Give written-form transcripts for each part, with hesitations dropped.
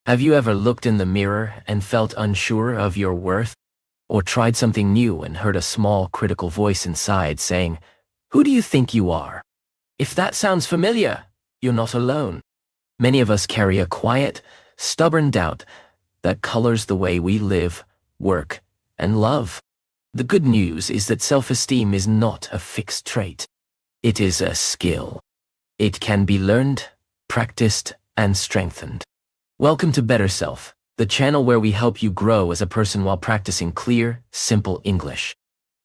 Have you ever looked in the mirror and felt unsure of your worth? Or tried something new and heard a small critical voice inside saying, "Who do you think you are?" If that sounds familiar, you're not alone. Many of us carry a quiet, stubborn doubt that colors the way we live, work, and love. The good news is that self-esteem is not a fixed trait. It is a skill. It can be learned, practiced, and strengthened. Welcome to Better Self, the channel where we help you grow as a person while practicing clear, simple English.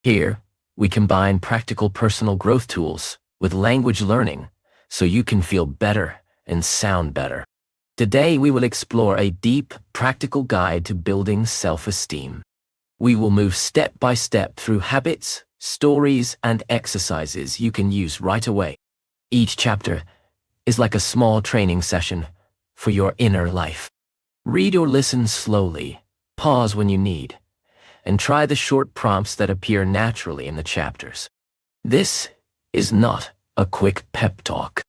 Here, we combine practical personal growth tools with language learning so you can feel better and sound better. Today, we will explore a deep, practical guide to building self-esteem. We will move step by step through habits, stories, and exercises you can use right away. Each chapter is like a small training session for your inner life. Read or listen slowly, pause when you need, and try the short prompts that appear naturally in the chapters. This is not a quick pep talk.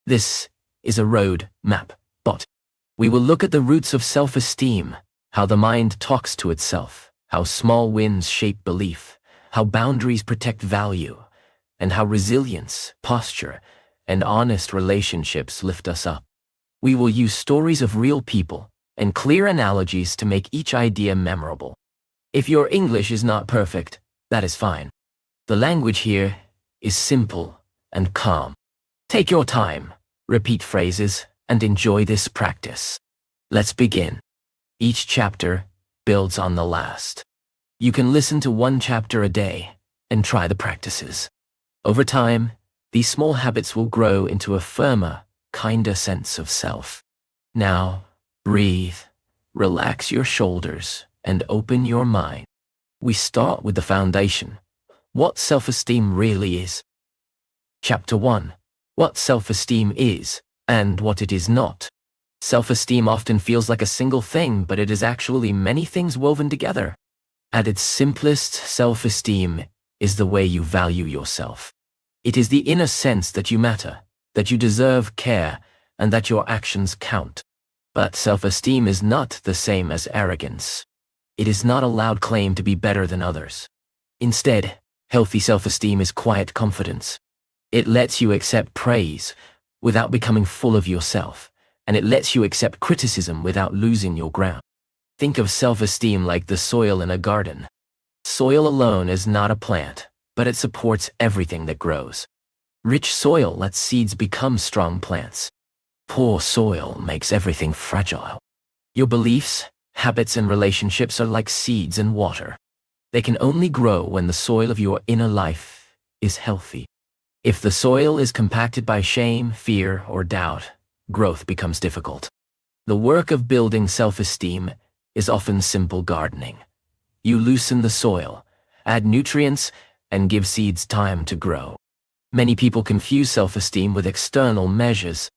This is a road map. But we will look at the roots of self-esteem, how the mind talks to itself, how small wins shape belief, how boundaries protect value, and how resilience, posture, and honest relationships lift us up. We will use stories of real people and clear analogies to make each idea memorable. If your English is not perfect, that is fine. The language here is simple and calm. Take your time, repeat phrases, and enjoy this practice. Let's begin. Each chapter builds on the last. You can listen to one chapter a day and try the practices. Over time, these small habits will grow into a firmer, kinder sense of self. Now, breathe, relax your shoulders, and open your mind. We start with the foundation. What self-esteem really is. Chapter 1. What self-esteem is and what it is not. Self-esteem often feels like a single thing, but it is actually many things woven together. At its simplest, self-esteem is the way you value yourself. It is the inner sense that you matter, that you deserve care, and that your actions count. But self-esteem is not the same as arrogance. It is not a loud claim to be better than others. Instead, healthy self-esteem is quiet confidence. It lets you accept praise without becoming full of yourself, and it lets you accept criticism without losing your ground. Think of self-esteem like the soil in a garden. Soil alone is not a plant, but it supports everything that grows. Rich soil lets seeds become strong plants. Poor soil makes everything fragile. Your beliefs, habits, and relationships are like seeds in water. They can only grow when the soil of your inner life is healthy. If the soil is compacted by shame, fear, or doubt, growth becomes difficult. The work of building self-esteem is often simple gardening. You loosen the soil, add nutrients, and give seeds time to grow. Many people confuse self-esteem with external measures.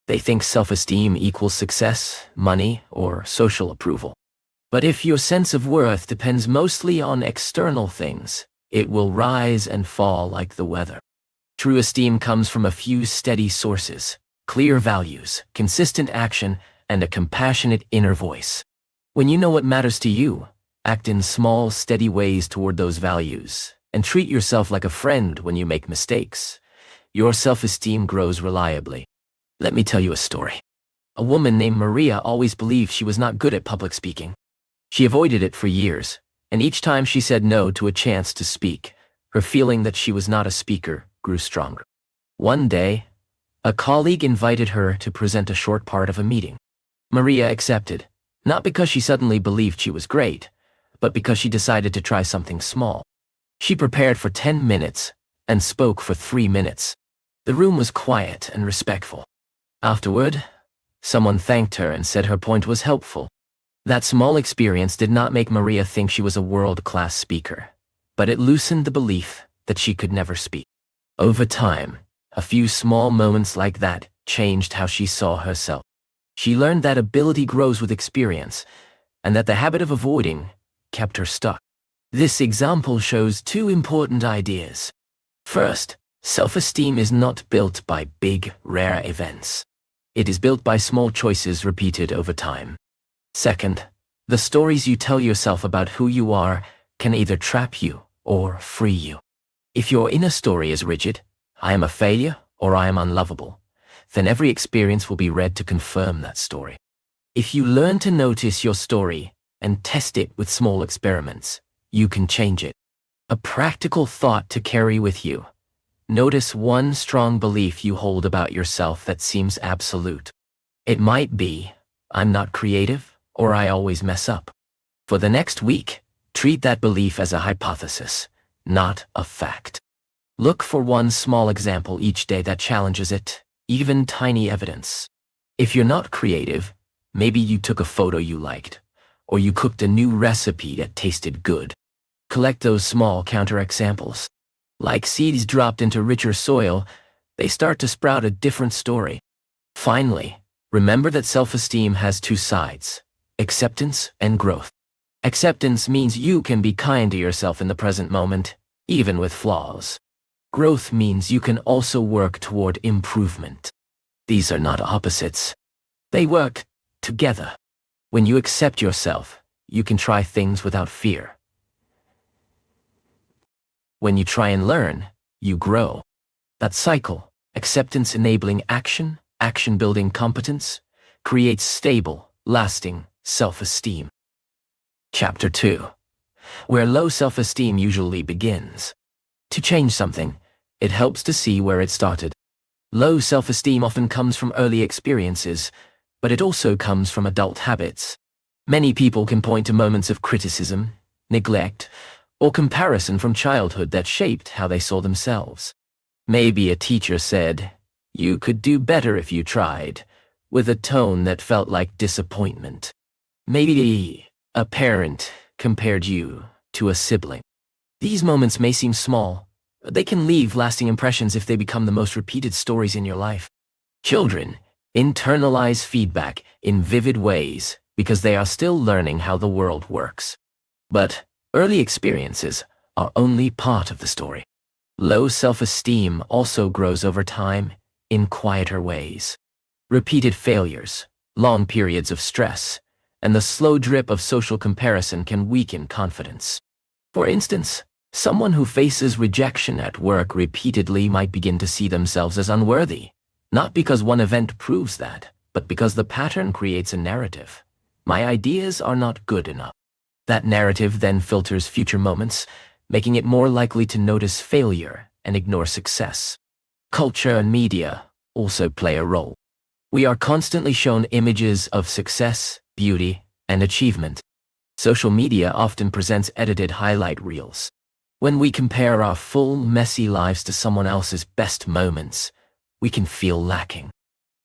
They think self-esteem equals success, money, or social approval. But if your sense of worth depends mostly on external things, it will rise and fall like the weather. True esteem comes from a few steady sources, clear values, consistent action, and a compassionate inner voice. When you know what matters to you, act in small, steady ways toward those values, and treat yourself like a friend when you make mistakes. Your self-esteem grows reliably. Let me tell you a story. A woman named Maria always believed she was not good at public speaking. She avoided it for years, and each time she said no to a chance to speak, her feeling that she was not a speaker grew stronger. One day, a colleague invited her to present a short part of a meeting. Maria accepted, not because she suddenly believed she was great, but because she decided to try something small. She prepared for 10 minutes and spoke for 3 minutes. The room was quiet and respectful. Afterward, someone thanked her and said her point was helpful. That small experience did not make Maria think she was a world-class speaker, but it loosened the belief that she could never speak. Over time, a few small moments like that changed how she saw herself. She learned that ability grows with experience, and that the habit of avoiding kept her stuck. This example shows two important ideas. First, self-esteem is not built by big, rare events. It is built by small choices repeated over time. Second, the stories you tell yourself about who you are can either trap you or free you. If your inner story is rigid, I am a failure or I am unlovable, then every experience will be read to confirm that story. If you learn to notice your story and test it with small experiments, you can change it. A practical thought to carry with you. Notice one strong belief you hold about yourself that seems absolute. It might be, I'm not creative, or I always mess up. For the next week, treat that belief as a hypothesis, not a fact. Look for one small example each day that challenges it, even tiny evidence. If you're not creative, maybe you took a photo you liked, or you cooked a new recipe that tasted good. Collect those small counterexamples. Like seeds dropped into richer soil, they start to sprout a different story. Finally, remember that self-esteem has two sides, acceptance and growth. Acceptance means you can be kind to yourself in the present moment, even with flaws. Growth means you can also work toward improvement. These are not opposites. They work together. When you accept yourself, you can try things without fear. When you try and learn, you grow. That cycle, acceptance enabling action, action building competence, creates stable, lasting self-esteem. Chapter 2. Where low self-esteem usually begins. To change something, it helps to see where it started. Low self-esteem often comes from early experiences, but it also comes from adult habits. Many people can point to moments of criticism, neglect, or comparison from childhood that shaped how they saw themselves. Maybe a teacher said, "You could do better if you tried," with a tone that felt like disappointment. Maybe a parent compared you to a sibling. These moments may seem small, but they can leave lasting impressions if they become the most repeated stories in your life. Children internalize feedback in vivid ways because they are still learning how the world works. But early experiences are only part of the story. Low self-esteem also grows over time in quieter ways. Repeated failures, long periods of stress, and the slow drip of social comparison can weaken confidence. For instance, someone who faces rejection at work repeatedly might begin to see themselves as unworthy, not because one event proves that, but because the pattern creates a narrative. My ideas are not good enough. That narrative then filters future moments, making it more likely to notice failure and ignore success. Culture and media also play a role. We are constantly shown images of success, beauty, and achievement. Social media often presents edited highlight reels. When we compare our full, messy lives to someone else's best moments, we can feel lacking.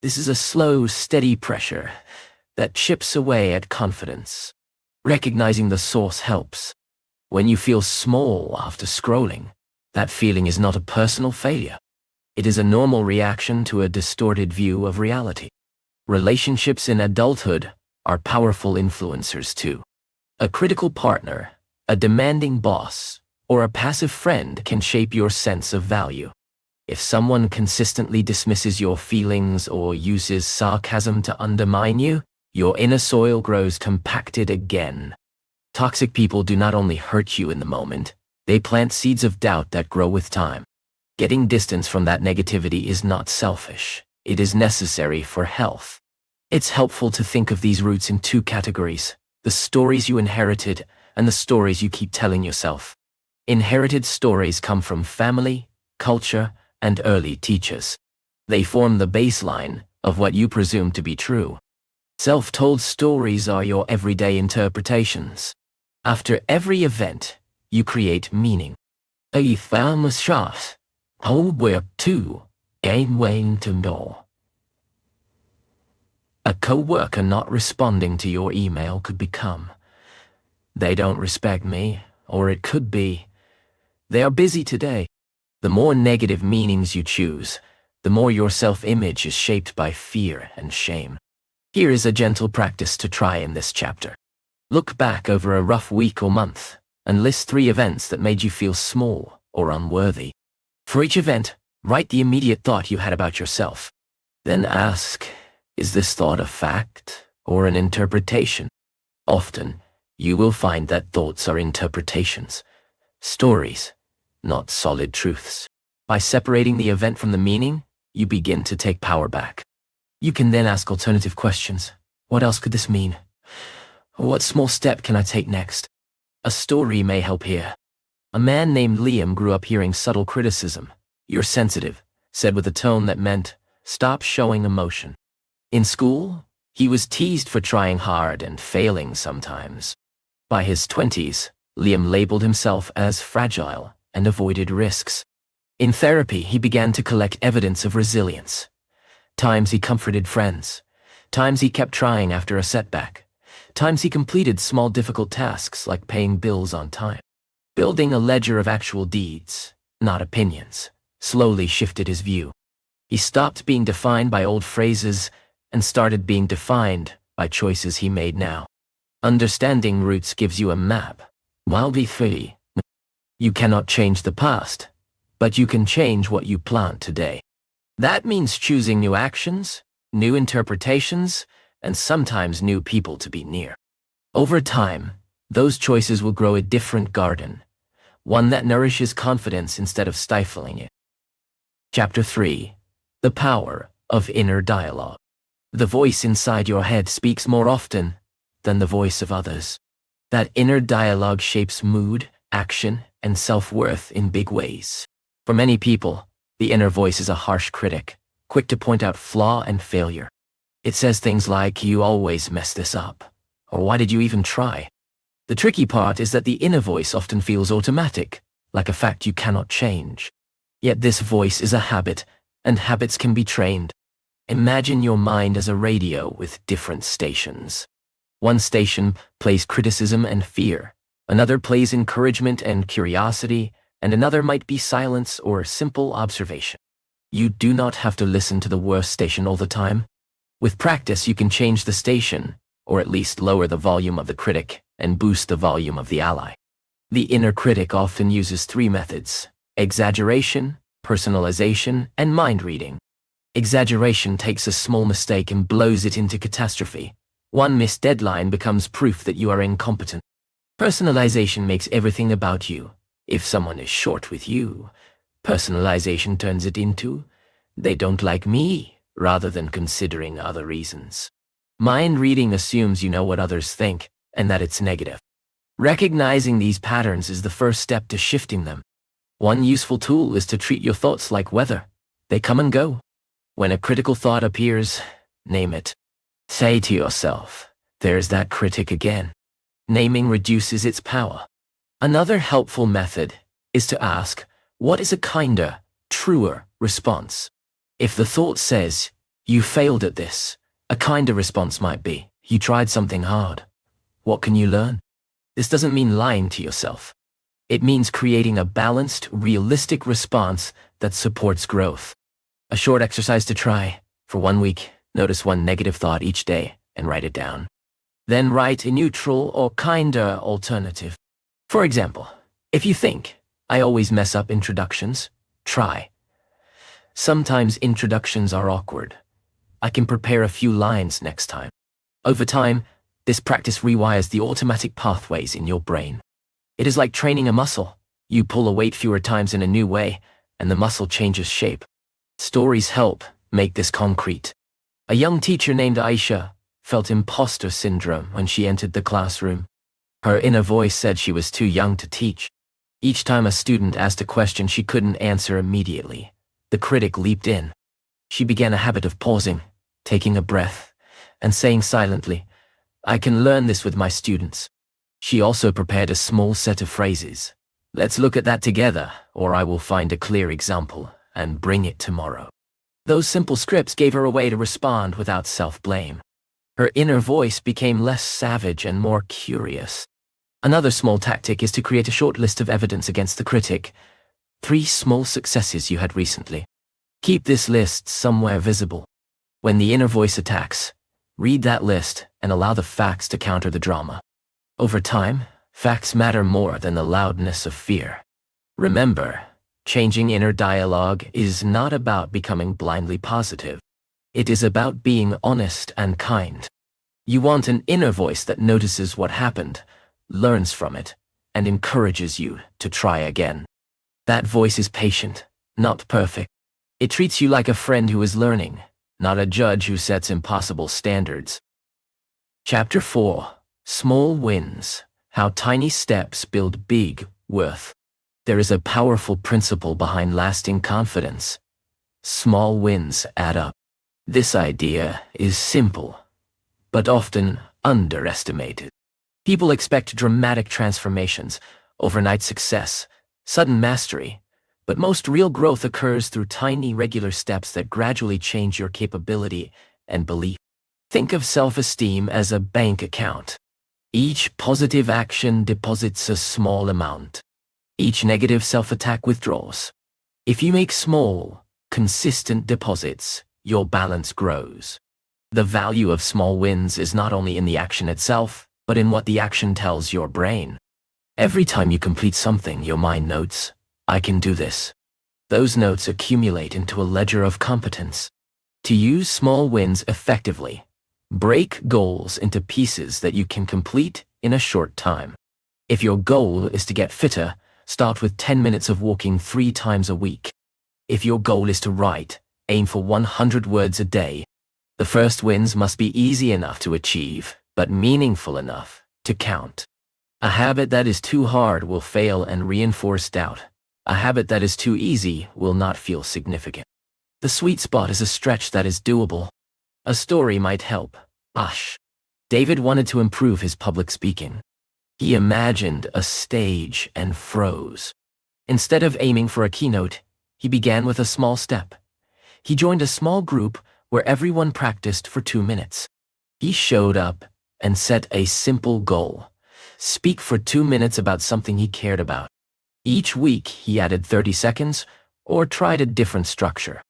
This is a slow, steady pressure that chips away at confidence. Recognizing the source helps. When you feel small after scrolling, that feeling is not a personal failure. It is a normal reaction to a distorted view of reality. Relationships in adulthood are powerful influencers too. A critical partner, a demanding boss, or a passive friend can shape your sense of value. If someone consistently dismisses your feelings or uses sarcasm to undermine you, your inner soil grows compacted again. Toxic people do not only hurt you in the moment, they plant seeds of doubt that grow with time. Getting distance from that negativity is not selfish. It is necessary for health. It's helpful to think of these roots in two categories: the stories you inherited and the stories you keep telling yourself. Inherited stories come from family, culture, and early teachers. They form the baseline of what you presume to be true. Self-told stories are your everyday interpretations. After every event, you create meaning. A famous shot. Work too. Game Wayne to door. A co-worker not responding to your email could become, "They don't respect me," or it could be, "They are busy today." The more negative meanings you choose, the more your self-image is shaped by fear and shame. Here is a gentle practice to try in this chapter. Look back over a rough week or month and list 3 events that made you feel small or unworthy. For each event, write the immediate thought you had about yourself. Then ask, is this thought a fact or an interpretation? Often, you will find that thoughts are interpretations, stories, not solid truths. By separating the event from the meaning, you begin to take power back. You can then ask alternative questions. What else could this mean? What small step can I take next? A story may help here. A man named Liam grew up hearing subtle criticism. "You're sensitive," said with a tone that meant, stop showing emotion. In school, he was teased for trying hard and failing sometimes. By his 20s, Liam labeled himself as fragile and avoided risks. In therapy, he began to collect evidence of resilience. Times he comforted friends. Times he kept trying after a setback. Times he completed small difficult tasks like paying bills on time. Building a ledger of actual deeds, not opinions, slowly shifted his view. He stopped being defined by old phrases and started being defined by choices he made now. Understanding roots gives you a map. While be free, you cannot change the past, but you can change what you plant today. That means choosing new actions, new interpretations, and sometimes new people to be near. Over time, those choices will grow a different garden, one that nourishes confidence instead of stifling it. Chapter 3. The Power of Inner Dialogue. The voice inside your head speaks more often than the voice of others. That inner dialogue shapes mood, action, and self-worth in big ways. For many people, the inner voice is a harsh critic, quick to point out flaw and failure. It says things like, "You always mess this up," or "Why did you even try?" The tricky part is that the inner voice often feels automatic, like a fact you cannot change. Yet this voice is a habit, and habits can be trained. Imagine your mind as a radio with different stations. One station plays criticism and fear, another plays encouragement and curiosity, and another might be silence or simple observation. You do not have to listen to the worst station all the time. With practice, you can change the station, or at least lower the volume of the critic and boost the volume of the ally. The inner critic often uses 3 methods: exaggeration, personalization, and mind reading. Exaggeration takes a small mistake and blows it into catastrophe. One missed deadline becomes proof that you are incompetent. Personalization makes everything about you. If someone is short with you, personalization turns it into, "They don't like me," rather than considering other reasons. Mind reading assumes you know what others think and that it's negative. Recognizing these patterns is the first step to shifting them. One useful tool is to treat your thoughts like weather. They come and go. When a critical thought appears, name it. Say to yourself, "There's that critic again." Naming reduces its power. Another helpful method is to ask, what is a kinder, truer response? If the thought says, "You failed at this," a kinder response might be, "You tried something hard. What can you learn?" This doesn't mean lying to yourself. It means creating a balanced, realistic response that supports growth. A short exercise to try. For 1 week, notice one negative thought each day and write it down. Then write a neutral or kinder alternative. For example, if you think, "I always mess up introductions," try, "Sometimes introductions are awkward. I can prepare a few lines next time." Over time, this practice rewires the automatic pathways in your brain. It is like training a muscle. You pull a weight fewer times in a new way, and the muscle changes shape. Stories help make this concrete. A young teacher named Aisha felt imposter syndrome when she entered the classroom. Her inner voice said she was too young to teach. Each time a student asked a question she couldn't answer immediately, the critic leaped in. She began a habit of pausing, taking a breath, and saying silently, "I can learn this with my students." She also prepared a small set of phrases. "Let's look at that together, or I will find a clear example and bring it tomorrow." Those simple scripts gave her a way to respond without self-blame. Her inner voice became less savage and more curious. Another small tactic is to create a short list of evidence against the critic. 3 small successes you had recently. Keep this list somewhere visible. When the inner voice attacks, read that list and allow the facts to counter the drama. Over time, facts matter more than the loudness of fear. Remember, changing inner dialogue is not about becoming blindly positive. It is about being honest and kind. You want an inner voice that notices what happened, learns from it, and encourages you to try again. That voice is patient, not perfect. It treats you like a friend who is learning, not a judge who sets impossible standards. Chapter 4: Small Wins: How Tiny Steps Build Big Worth. There is a powerful principle behind lasting confidence. Small wins add up. This idea is simple, but often underestimated. People expect dramatic transformations, overnight success, sudden mastery, but most real growth occurs through tiny, regular steps that gradually change your capability and belief. Think of self-esteem as a bank account. Each positive action deposits a small amount. Each negative self-attack withdraws. If you make small, consistent deposits, your balance grows. The value of small wins is not only in the action itself, but in what the action tells your brain. Every time you complete something, your mind notes, "I can do this." Those notes accumulate into a ledger of competence. To use small wins effectively, break goals into pieces that you can complete in a short time. If your goal is to get fitter, start with 10 minutes of walking 3 times a week. If your goal is to write, aim for 100 words a day. The first wins must be easy enough to achieve, but meaningful enough to count. A habit that is too hard will fail and reinforce doubt. A habit that is too easy will not feel significant. The sweet spot is a stretch that is doable. A story might help. David wanted to improve his public speaking. He imagined a stage and froze. Instead of aiming for a keynote, he began with a small step. He joined a small group where everyone practiced for 2 minutes. He showed up and set a simple goal: speak for 2 minutes about something he cared about. Each week, he added 30 seconds or tried a different structure.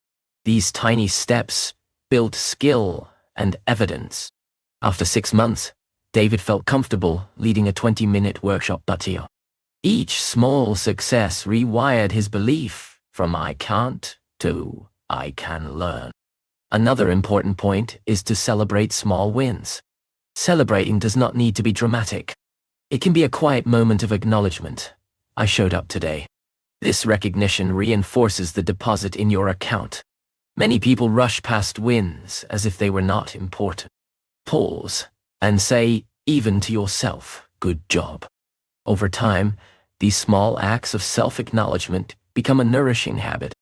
These tiny steps built skill and evidence. After 6 months, David felt comfortable leading a 20-minute workshop. Each small success rewired his belief from "I can't" to "I can learn." Another important point is to celebrate small wins. Celebrating does not need to be dramatic. It can be a quiet moment of acknowledgement. "I showed up today." This recognition reinforces the deposit in your account. Many people rush past wins as if they were not important. Pause and say, even to yourself, "Good job." Over time, these small acts of self-acknowledgement become a nourishing habit.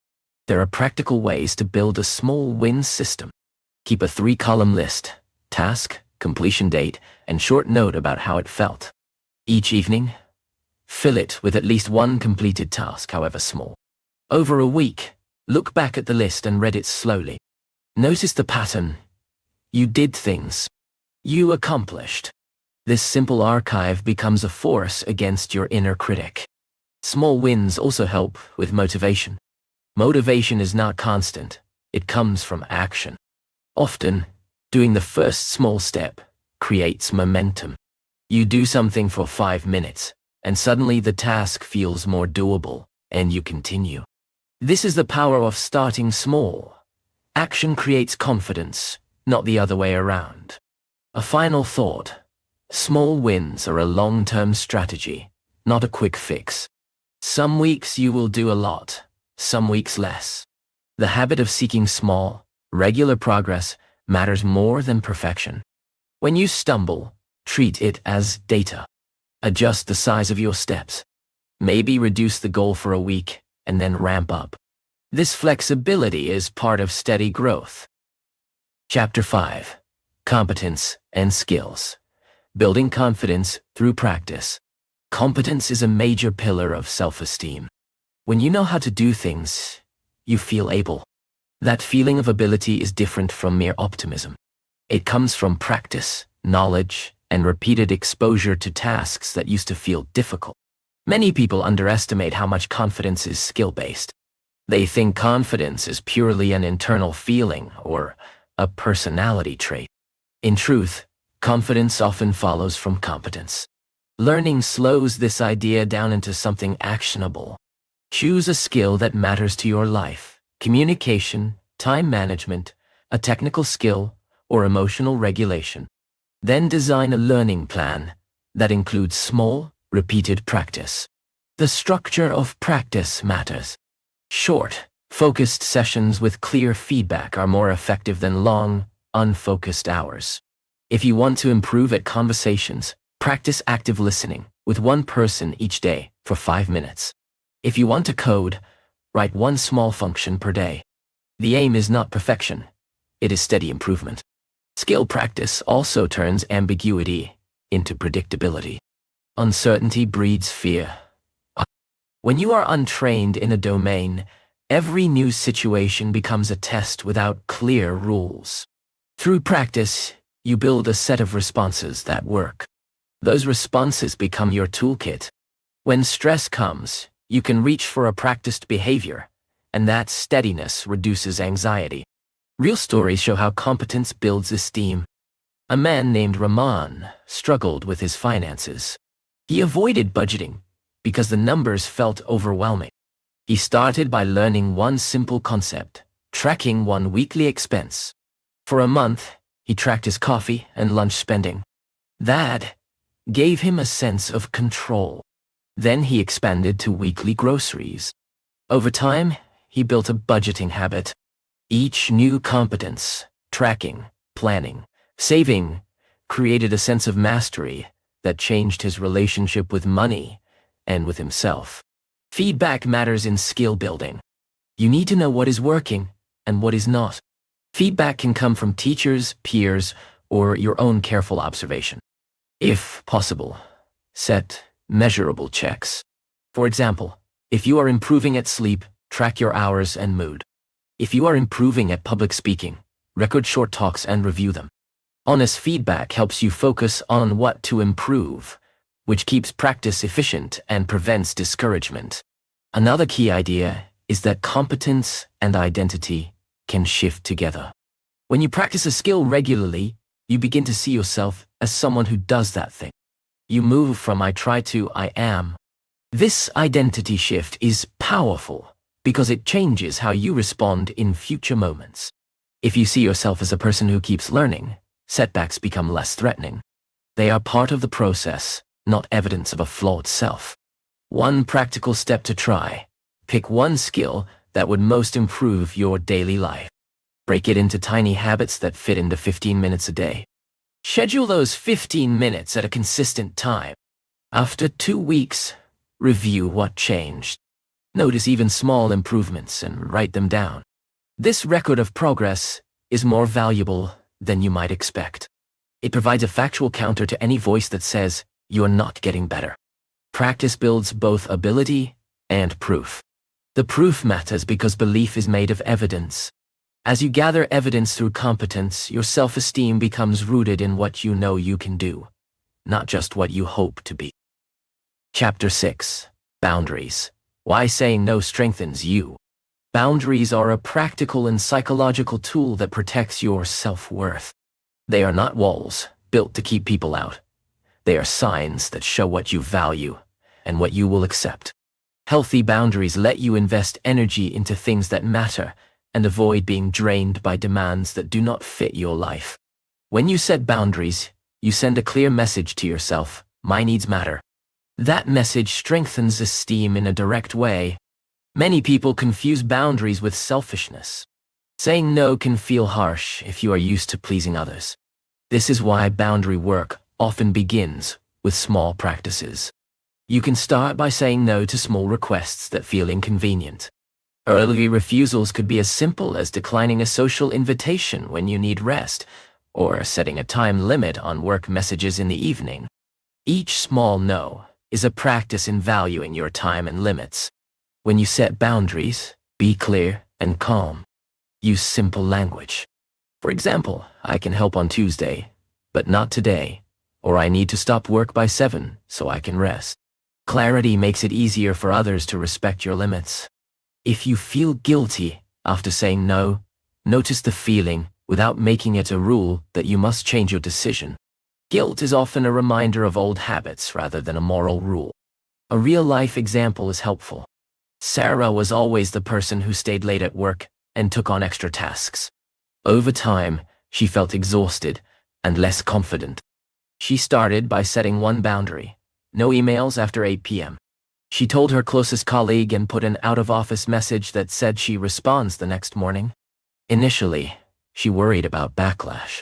There are practical ways to build a small win system. Keep a 3-column list: task, completion date, and short note about how it felt. Each evening, fill it with at least one completed task, however small. Over a week, look back at the list and read it slowly. Notice the pattern. You did things. You accomplished. This simple archive becomes a force against your inner critic. Small wins also help with motivation. Motivation is not constant. It comes from action. Often, doing the first small step creates momentum. You do something for 5 minutes, and suddenly the task feels more doable, and you continue. This is the power of starting small. Action creates confidence, not the other way around. A final thought: small wins are a long-term strategy, not a quick fix. Some weeks you will do a lot, some weeks less. The habit of seeking small, regular progress matters more than perfection. When you stumble, treat it as data. Adjust the size of your steps. Maybe reduce the goal for a week and then ramp up. This flexibility is part of steady growth. Chapter 5: Competence and Skills. Building confidence through practice. Competence is a major pillar of self-esteem. When you know how to do things, you feel able. That feeling of ability is different from mere optimism. It comes from practice, knowledge, and repeated exposure to tasks that used to feel difficult. Many people underestimate how much confidence is skill-based. They think confidence is purely an internal feeling or a personality trait. In truth, confidence often follows from competence. Learning slows this idea down into something actionable. Choose a skill that matters to your life: communication, time management, a technical skill, or emotional regulation. Then design a learning plan that includes small, repeated practice. The structure of practice matters. Short, focused sessions with clear feedback are more effective than long, unfocused hours. If you want to improve at conversations, practice active listening with one person each day for 5 minutes. If you want to code, write one small function per day. The aim is not perfection, it is steady improvement. Skill practice also turns ambiguity into predictability. Uncertainty breeds fear. When you are untrained in a domain, every new situation becomes a test without clear rules. Through practice, you build a set of responses that work. Those responses become your toolkit. When stress comes, you can reach for a practiced behavior, and that steadiness reduces anxiety. Real stories show how competence builds esteem. A man named Rahman struggled with his finances. He avoided budgeting because the numbers felt overwhelming. He started by learning one simple concept, tracking one weekly expense. For a month, he tracked his coffee and lunch spending. That gave him a sense of control. Then he expanded to weekly groceries. Over time, he built a budgeting habit. Each new competence, tracking, planning, saving, created a sense of mastery that changed his relationship with money and with himself. Feedback matters in skill building. You need to know what is working and what is not. Feedback can come from teachers, peers, or your own careful observation. If possible, set measurable checks. For example, if you are improving at sleep, track your hours and mood. If you are improving at public speaking, record short talks and review them. Honest feedback helps you focus on what to improve, which keeps practice efficient and prevents discouragement. Another key idea is that competence and identity can shift together. When you practice a skill regularly, you begin to see yourself as someone who does that thing. You move from I try to I am. This identity shift is powerful because it changes how you respond in future moments. If you see yourself as a person who keeps learning, setbacks become less threatening. They are part of the process, not evidence of a flawed self. One practical step to try: pick one skill that would most improve your daily life. Break it into tiny habits that fit into 15 minutes a day. Schedule those 15 minutes at a consistent time. After 2 weeks, review what changed. Notice even small improvements and write them down. This record of progress is more valuable than you might expect. It provides a factual counter to any voice that says you are not getting better. Practice builds both ability and proof. The proof matters because belief is made of evidence. As you gather evidence through competence, your self-esteem becomes rooted in what you know you can do, not just what you hope to be. Chapter 6. Boundaries. Why saying no strengthens you. Boundaries are a practical and psychological tool that protects your self-worth. They are not walls built to keep people out. They are signs that show what you value and what you will accept. Healthy boundaries let you invest energy into things that matter and avoid being drained by demands that do not fit your life. When you set boundaries, you send a clear message to yourself: my needs matter. That message strengthens esteem in a direct way. Many people confuse boundaries with selfishness. Saying no can feel harsh if you are used to pleasing others. This is why boundary work often begins with small practices. You can start by saying no to small requests that feel inconvenient. Early refusals could be as simple as declining a social invitation when you need rest, or setting a time limit on work messages in the evening. Each small no is a practice in valuing your time and limits. When you set boundaries, be clear and calm. Use simple language. For example, I can help on Tuesday, but not today, or I need to stop work by 7 so I can rest. Clarity makes it easier for others to respect your limits. If you feel guilty after saying no, notice the feeling without making it a rule that you must change your decision. Guilt is often a reminder of old habits rather than a moral rule. A real-life example is helpful. Sarah was always the person who stayed late at work and took on extra tasks. Over time, she felt exhausted and less confident. She started by setting one boundary: no emails after 8 p.m. She told her closest colleague and put an out-of-office message that said she responds the next morning. Initially, she worried about backlash.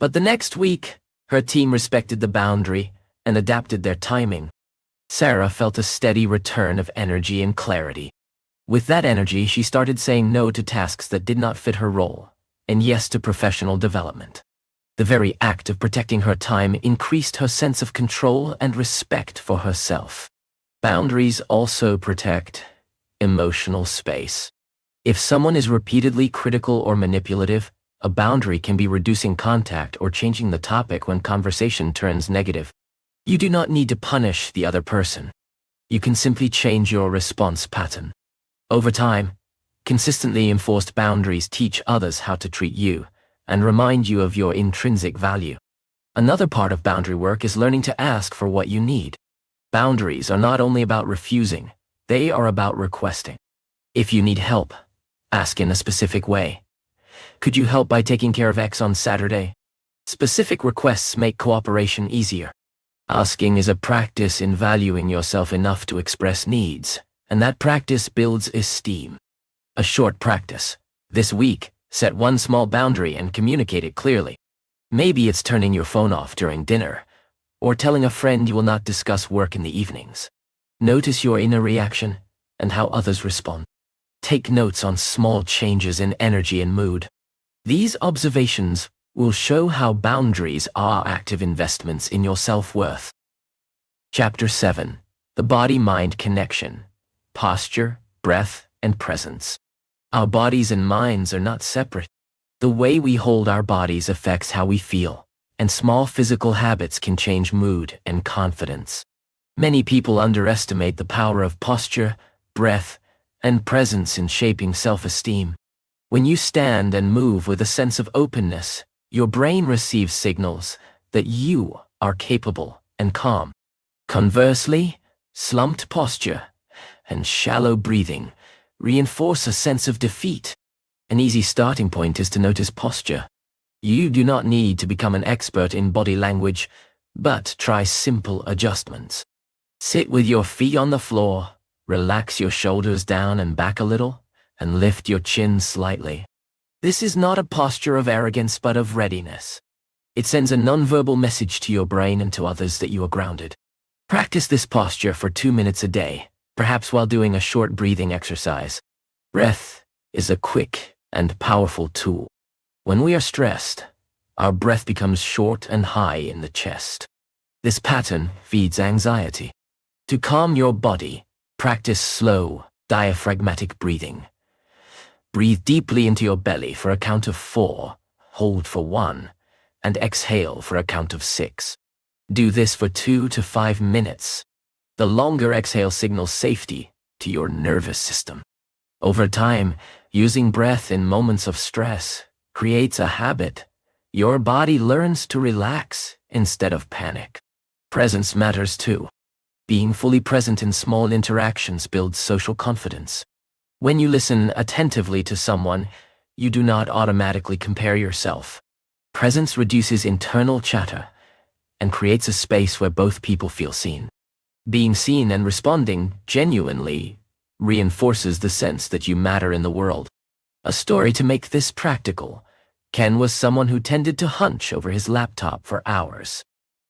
But the next week, her team respected the boundary and adapted their timing. Sarah felt a steady return of energy and clarity. With that energy, she started saying no to tasks that did not fit her role, and yes to professional development. The very act of protecting her time increased her sense of control and respect for herself. Boundaries also protect emotional space. If someone is repeatedly critical or manipulative, a boundary can be reducing contact or changing the topic when conversation turns negative. You do not need to punish the other person. You can simply change your response pattern. Over time, consistently enforced boundaries teach others how to treat you and remind you of your intrinsic value. Another part of boundary work is learning to ask for what you need. Boundaries are not only about refusing, they are about requesting. If you need help, ask in a specific way. Could you help by taking care of X on Saturday? Specific requests make cooperation easier. Asking is a practice in valuing yourself enough to express needs, and that practice builds esteem. A short practice. This week, set one small boundary and communicate it clearly. Maybe it's turning your phone off during dinner, or telling a friend you will not discuss work in the evenings. Notice your inner reaction and how others respond. Take notes on small changes in energy and mood. These observations will show how boundaries are active investments in your self-worth. Chapter 7. The Body-Mind Connection. Posture, Breath, and Presence. Our bodies and minds are not separate. The way we hold our bodies affects how we feel, and small physical habits can change mood and confidence. Many people underestimate the power of posture, breath, and presence in shaping self-esteem. When you stand and move with a sense of openness, your brain receives signals that you are capable and calm. Conversely, slumped posture and shallow breathing reinforce a sense of defeat. An easy starting point is to notice posture. You do not need to become an expert in body language, but try simple adjustments. Sit with your feet on the floor, relax your shoulders down and back a little, and lift your chin slightly. This is not a posture of arrogance but of readiness. It sends a nonverbal message to your brain and to others that you are grounded. Practice this posture for 2 minutes a day, perhaps while doing a short breathing exercise. Breath is a quick and powerful tool. When we are stressed, our breath becomes short and high in the chest. This pattern feeds anxiety. To calm your body, practice slow, diaphragmatic breathing. Breathe deeply into your belly for a count of 4, hold for 1, and exhale for a count of 6. Do this for 2 to 5 minutes. The longer exhale signals safety to your nervous system. Over time, using breath in moments of stress creates a habit. Your body learns to relax instead of panic. Presence matters too. Being fully present in small interactions builds social confidence. When you listen attentively to someone, you do not automatically compare yourself. Presence reduces internal chatter and creates a space where both people feel seen. Being seen and responding genuinely reinforces the sense that you matter in the world. A story to make this practical. Ken was someone who tended to hunch over his laptop for hours.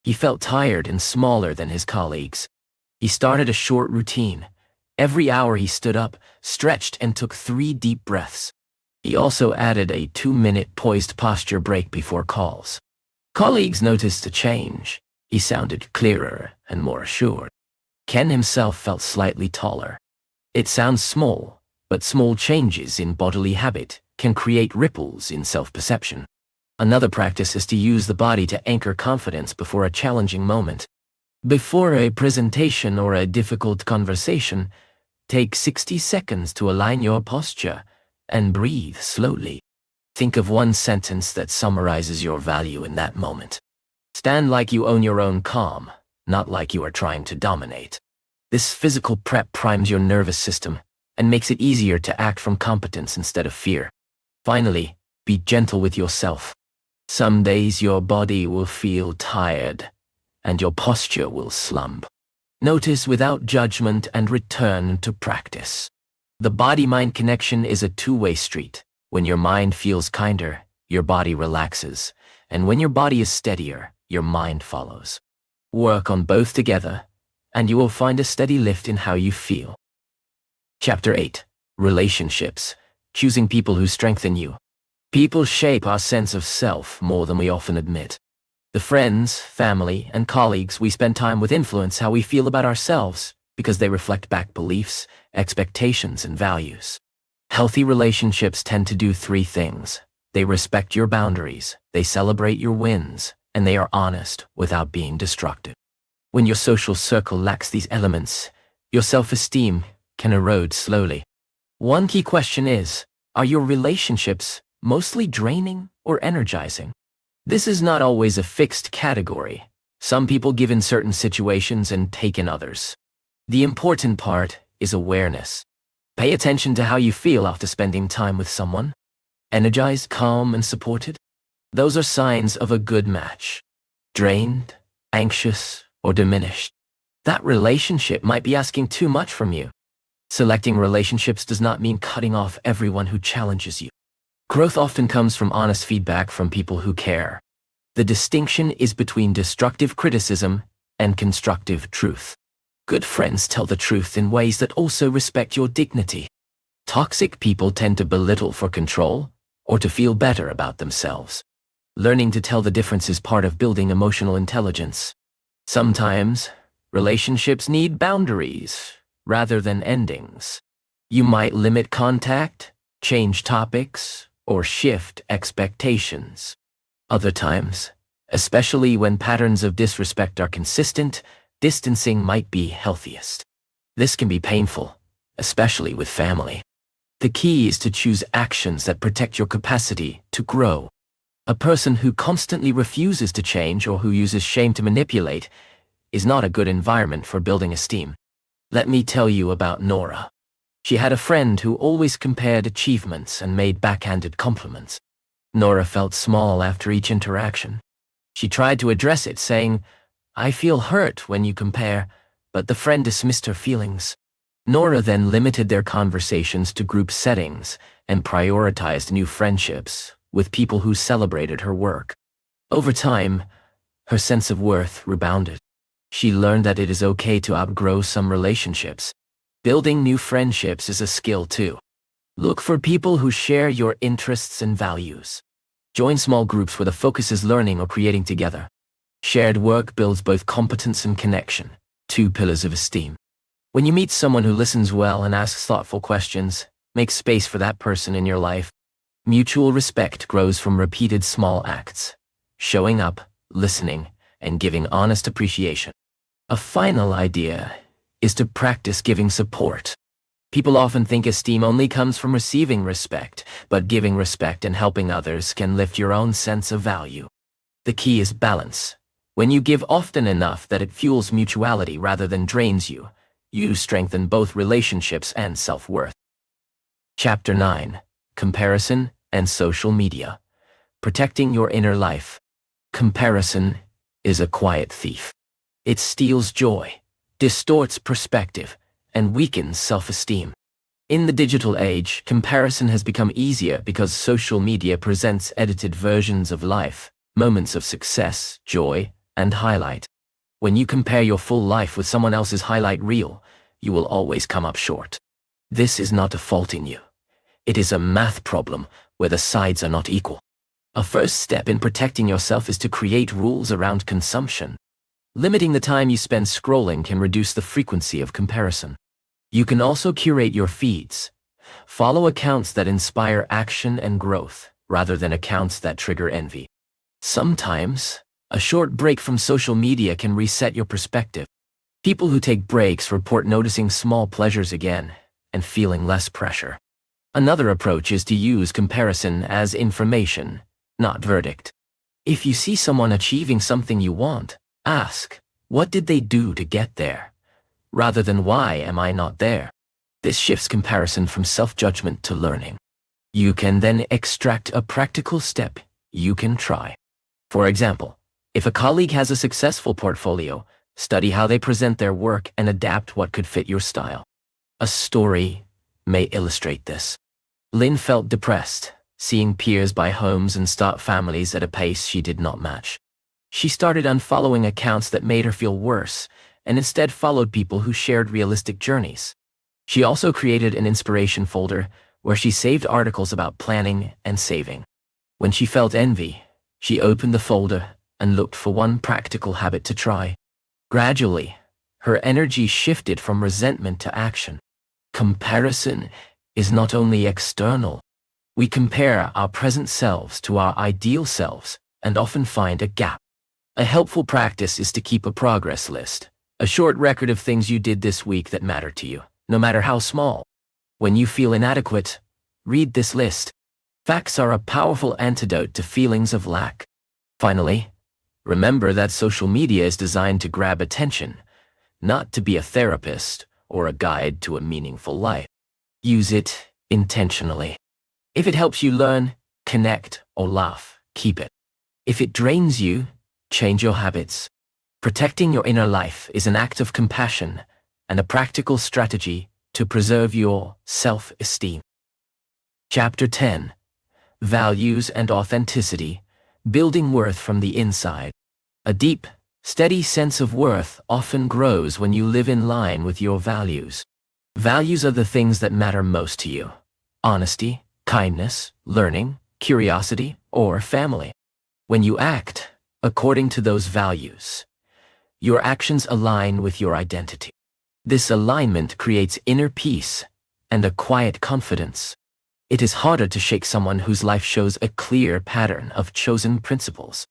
He felt tired and smaller than his colleagues. He started a short routine. Every hour he stood up, stretched, and took 3 deep breaths. He also added a 2-minute poised posture break before calls. Colleagues noticed a change. He sounded clearer and more assured. Ken himself felt slightly taller. It sounds small, but small changes in bodily habit can create ripples in self-perception. Another practice is to use the body to anchor confidence before a challenging moment. Before a presentation or a difficult conversation, take 60 seconds to align your posture and breathe slowly. Think of one sentence that summarizes your value in that moment. Stand like you own your own calm, not like you are trying to dominate. This physical prep primes your nervous system and makes it easier to act from competence instead of fear. Finally, be gentle with yourself. Some days your body will feel tired, and your posture will slump. Notice without judgment and return to practice. The body-mind connection is a two-way street. When your mind feels kinder, your body relaxes, and when your body is steadier, your mind follows. Work on both together, and you will find a steady lift in how you feel. Chapter 8. Relationships. Choosing people who strengthen you. People shape our sense of self more than we often admit. The friends, family, and colleagues we spend time with influence how we feel about ourselves because they reflect back beliefs, expectations, and values. Healthy relationships tend to do three things. They respect your boundaries, they celebrate your wins, and they are honest without being destructive. When your social circle lacks these elements, your self-esteem can erode slowly. One key question is, are your relationships mostly draining or energizing? This is not always a fixed category. Some people give in certain situations and take in others. The important part is awareness. Pay attention to how you feel after spending time with someone. Energized, calm, and supported? Those are signs of a good match. Drained, anxious, or diminished? That relationship might be asking too much from you. Selecting relationships does not mean cutting off everyone who challenges you. Growth often comes from honest feedback from people who care. The distinction is between destructive criticism and constructive truth. Good friends tell the truth in ways that also respect your dignity. Toxic people tend to belittle for control or to feel better about themselves. Learning to tell the difference is part of building emotional intelligence. Sometimes, relationships need boundaries rather than endings. You might limit contact, change topics, or shift expectations. Other times, especially when patterns of disrespect are consistent, distancing might be healthiest. This can be painful, especially with family. The key is to choose actions that protect your capacity to grow. A person who constantly refuses to change or who uses shame to manipulate is not a good environment for building esteem. Let me tell you about Nora. She had a friend who always compared achievements and made backhanded compliments. Nora felt small after each interaction. She tried to address it, saying, "I feel hurt when you compare," but the friend dismissed her feelings. Nora then limited their conversations to group settings and prioritized new friendships with people who celebrated her work. Over time, her sense of worth rebounded. She learned that it is okay to outgrow some relationships. Building new friendships is a skill too. Look for people who share your interests and values. Join small groups where the focus is learning or creating together. Shared work builds both competence and connection, two pillars of esteem. When you meet someone who listens well and asks thoughtful questions, make space for that person in your life. Mutual respect grows from repeated small acts, showing up, listening, and giving honest appreciation. A final idea is to practice giving support. People often think esteem only comes from receiving respect, but giving respect and helping others can lift your own sense of value. The key is balance. When you give often enough that it fuels mutuality rather than drains you, you strengthen both relationships and self-worth. Chapter 9. Comparison and Social Media. Protecting your inner life. Comparison is a quiet thief. It steals joy, distorts perspective, and weakens self-esteem. In the digital age, comparison has become easier because social media presents edited versions of life, moments of success, joy, and highlight. When you compare your full life with someone else's highlight reel, you will always come up short. This is not a fault in you. It is a math problem where the sides are not equal. A first step in protecting yourself is to create rules around consumption. Limiting the time you spend scrolling can reduce the frequency of comparison. You can also curate your feeds. Follow accounts that inspire action and growth, rather than accounts that trigger envy. Sometimes, a short break from social media can reset your perspective. People who take breaks report noticing small pleasures again and feeling less pressure. Another approach is to use comparison as information, not verdict. If you see someone achieving something you want, ask, what did they do to get there? Rather than why am I not there? This shifts comparison from self-judgment to learning. You can then extract a practical step you can try. For example, If a colleague has a successful portfolio, study how they present their work and adapt what could fit your style. A story may illustrate this. Lynn felt depressed, seeing peers buy homes and start families at a pace she did not match. She started unfollowing accounts that made her feel worse, and instead followed people who shared realistic journeys. She also created an inspiration folder where she saved articles about planning and saving. When she felt envy, she opened the folder and looked for one practical habit to try. Gradually, her energy shifted from resentment to action. Comparison is not only external. We compare our present selves to our ideal selves and often find a gap. A helpful practice is to keep a progress list, a short record of things you did this week that matter to you, no matter how small. When you feel inadequate, read this list. Facts are a powerful antidote to feelings of lack. Finally, remember that social media is designed to grab attention, not to be a therapist or a guide to a meaningful life. Use it intentionally. If it helps you learn, connect, or laugh, keep it. If it drains you, change your habits. Protecting your inner life is an act of compassion and a practical strategy to preserve your self-esteem. Chapter 10. Values and Authenticity, Building Worth from the Inside. A deep, steady sense of worth often grows when you live in line with your values. Values are the things that matter most to you: honesty, kindness, learning, curiosity, or family. When you act according to those values, your actions align with your identity. This alignment creates inner peace and a quiet confidence. It is harder to shake someone whose life shows a clear pattern of chosen principles.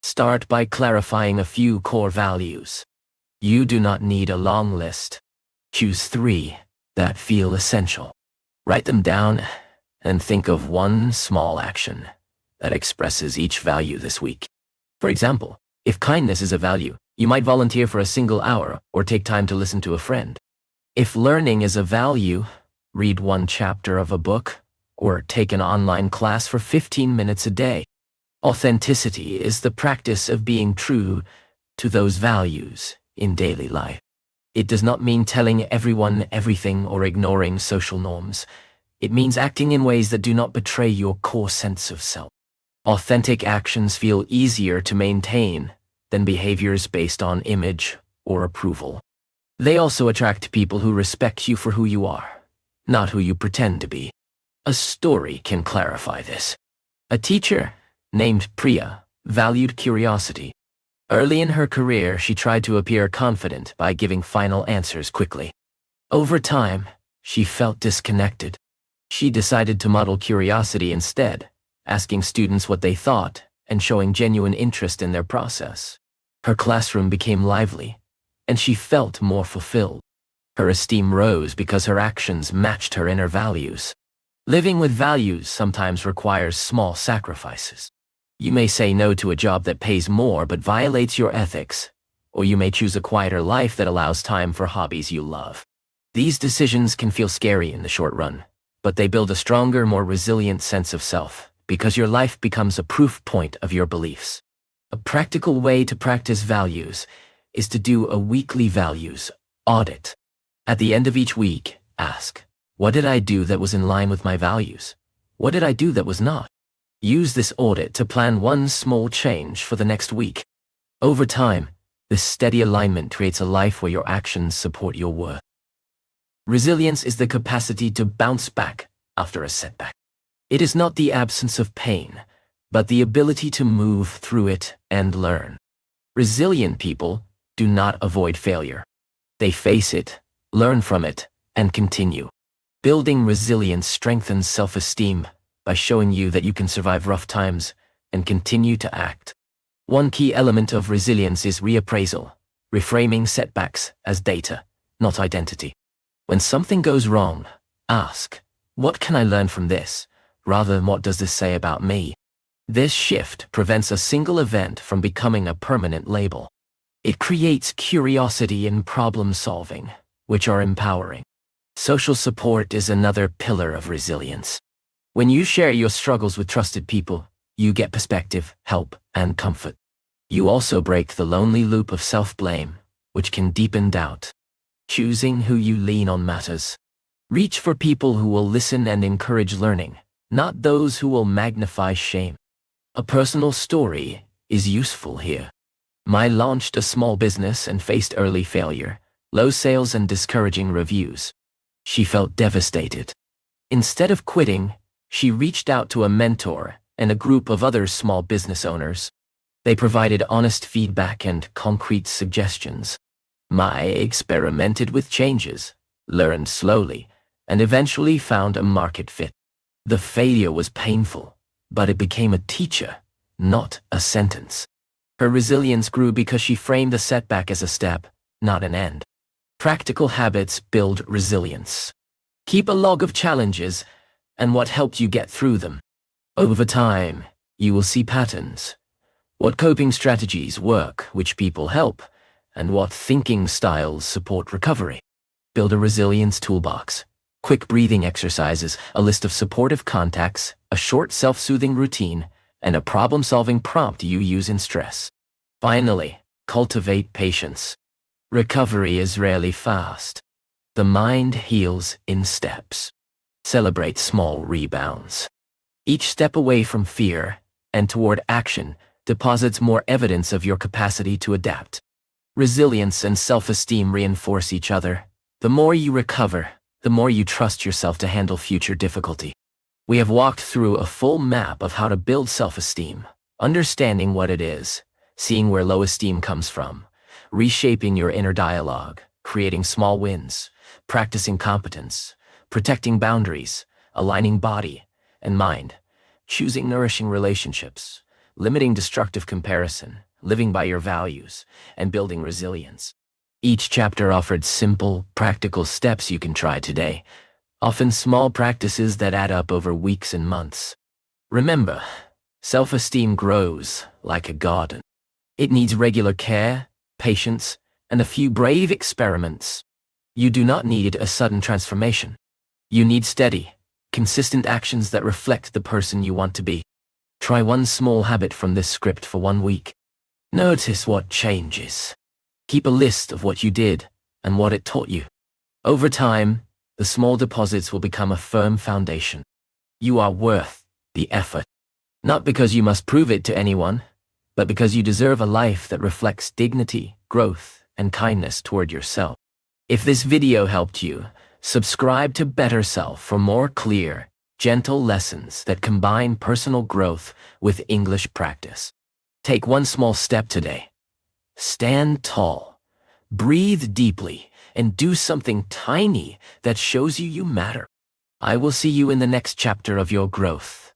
Start by clarifying a few core values. You do not need a long list. Choose 3 that feel essential. Write them down and think of one small action that expresses each value this week. For example, if kindness is a value, you might volunteer for a single hour or take time to listen to a friend. If learning is a value, read one chapter of a book or take an online class for 15 minutes a day. Authenticity is the practice of being true to those values in daily life. It does not mean telling everyone everything or ignoring social norms. It means acting in ways that do not betray your core sense of self. Authentic actions feel easier to maintain than behaviors based on image or approval. They also attract people who respect you for who you are, not who you pretend to be. A story can clarify this. A teacher named Priya valued curiosity. Early in her career, she tried to appear confident by giving final answers quickly. Over time, she felt disconnected. She decided to model curiosity instead, asking students what they thought and showing genuine interest in their process. Her classroom became lively, and she felt more fulfilled. Her esteem rose because her actions matched her inner values. Living with values sometimes requires small sacrifices. You may say no to a job that pays more but violates your ethics, or you may choose a quieter life that allows time for hobbies you love. These decisions can feel scary in the short run, but they build a stronger, more resilient sense of self, because your life becomes a proof point of your beliefs. A practical way to practice values is to do a weekly values audit. At the end of each week, ask, what did I do that was in line with my values? What did I do that was not? Use this audit to plan one small change for the next week. Over time, this steady alignment creates a life where your actions support your worth. Resilience is the capacity to bounce back after a setback. It is not the absence of pain, but the ability to move through it and learn. Resilient people do not avoid failure. They face it, learn from it, and continue. Building resilience strengthens self-esteem by showing you that you can survive rough times and continue to act. One key element of resilience is reappraisal, reframing setbacks as data, not identity. When something goes wrong, ask, what can I learn from this, rather than what does this say about me? This shift prevents a single event from becoming a permanent label. It creates curiosity and problem solving, which are empowering. Social support is another pillar of resilience. When you share your struggles with trusted people, you get perspective, help, and comfort. You also break the lonely loop of self-blame, which can deepen doubt. Choosing who you lean on matters. Reach for people who will listen and encourage learning, not those who will magnify shame. A personal story is useful here. Mai launched a small business and faced early failure, low sales and discouraging reviews. She felt devastated. Instead of quitting, she reached out to a mentor and a group of other small business owners. They provided honest feedback and concrete suggestions. Mai experimented with changes, learned slowly, and eventually found a market fit. The failure was painful, but it became a teacher, not a sentence. Her resilience grew because she framed the setback as a step, not an end. Practical habits build resilience. Keep a log of challenges and what helped you get through them. Over time, you will see patterns. What coping strategies work, which people help, and what thinking styles support recovery. Build a resilience toolbox. Quick breathing exercises, a list of supportive contacts, a short self-soothing routine, and a problem-solving prompt you use in stress. Finally, cultivate patience. Recovery is rarely fast. The mind heals in steps. Celebrate small rebounds. Each step away from fear and toward action deposits more evidence of your capacity to adapt. Resilience and self-esteem reinforce each other. The more you recover, the more you trust yourself to handle future difficulty. We have walked through a full map of how to build self-esteem, understanding what it is, seeing where low esteem comes from, reshaping your inner dialogue, creating small wins, practicing competence, protecting boundaries, aligning body and mind, choosing nourishing relationships, limiting destructive comparison, living by your values, and building resilience. Each chapter offered simple, practical steps you can try today, often small practices that add up over weeks and months. Remember, self-esteem grows like a garden. It needs regular care, patience, and a few brave experiments. You do not need a sudden transformation. You need steady, consistent actions that reflect the person you want to be. Try one small habit from this script for 1 week. Notice what changes. Keep a list of what you did and what it taught you. Over time, the small deposits will become a firm foundation. You are worth the effort. Not because you must prove it to anyone, but because you deserve a life that reflects dignity, growth, and kindness toward yourself. If this video helped you, subscribe to Better Self for more clear, gentle lessons that combine personal growth with English practice. Take one small step today. Stand tall, breathe deeply, and do something tiny that shows you matter. I will see you in the next chapter of your growth.